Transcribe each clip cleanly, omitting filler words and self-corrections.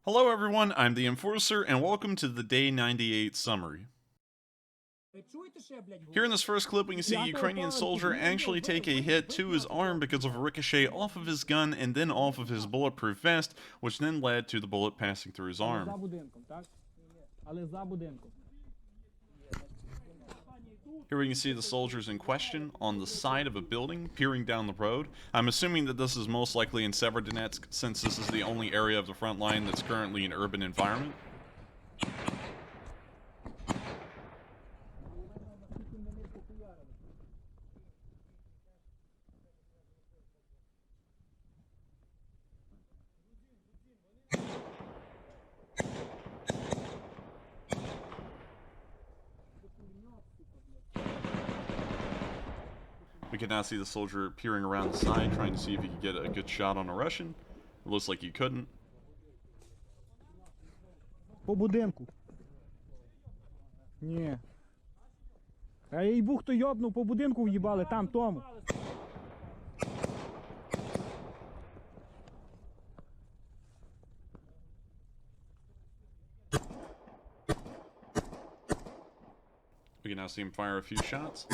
Hello everyone, I'm the Enforcer, and welcome to the Day 98 summary. Here in this first clip, we can see a Ukrainian soldier actually take a hit to his arm because of a ricochet off of his gun and then off of his bulletproof vest, which then led to the bullet passing through his arm. Here we can see the soldiers in question on the side of a building, peering down the road. I'm assuming that this is most likely in Severodonetsk, since this is the only area of the front line that's currently an urban environment. We can now see the soldier peering around the side, trying to see if he could get a good shot on a Russian. It looks like he couldn't. По будинку. Ні. А їй бух то йобнув, по будинку в'їбали, там, тому. We can now see him fire a few shots.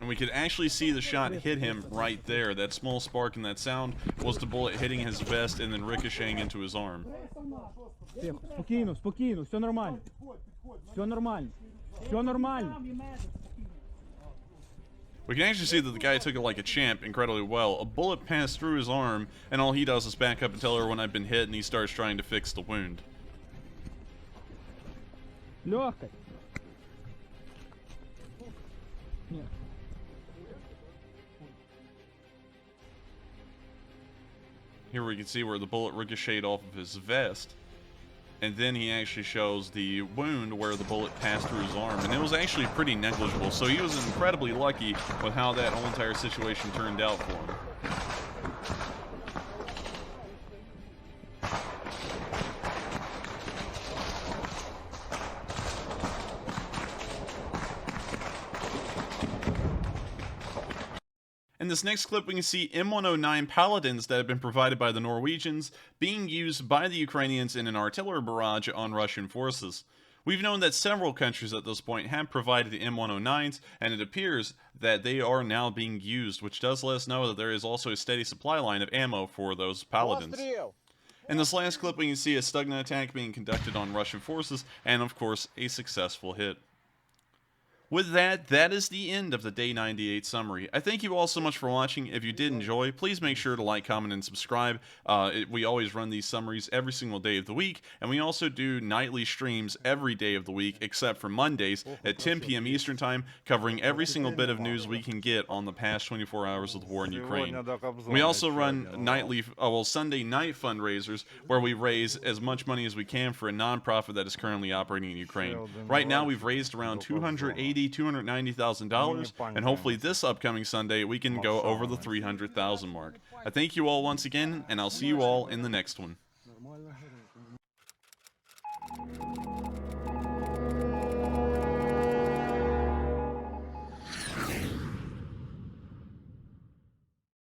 And we could actually see the shot hit him right there. That small spark and that sound was the bullet hitting his vest and then ricocheting into his arm. Спокійно, спокійно, все нормально. Все нормально. Все нормально. We can actually see that the guy took it like a champ incredibly well. A bullet passed through his arm, and all he does is back up and tell everyone I've been hit, and he starts trying to fix the wound. Легкой. Here we can see where the bullet ricocheted off of his vest. And then he actually shows the wound where the bullet passed through his arm. And it was actually pretty negligible, so he was incredibly lucky with how that whole entire situation turned out for him. In this next clip, we can see M109 Paladins that have been provided by the Norwegians being used by the Ukrainians in an artillery barrage on Russian forces. We've known that several countries at this point have provided M109s, and it appears that they are now being used, which does let us know that there is also a steady supply line of ammo for those Paladins. In this last clip, we can see a Stugna attack being conducted on Russian forces, and of course, a successful hit. With that, that is the end of the Day 98 summary. I thank you all so much for watching. If you did enjoy, please make sure to like, comment, and subscribe. We always run these summaries every single day of the week, and we also do nightly streams every day of the week, except for Mondays at 10 p.m. Eastern Time, covering every single bit of news we can get on the past 24 hours of the war in Ukraine. We also run Sunday night fundraisers, where we raise as much money as we can for a nonprofit that is currently operating in Ukraine. Right now, we've raised around $290,000, and hopefully this upcoming Sunday we can go over the 300,000 mark. I thank you all once again, and I'll see you all in the next one.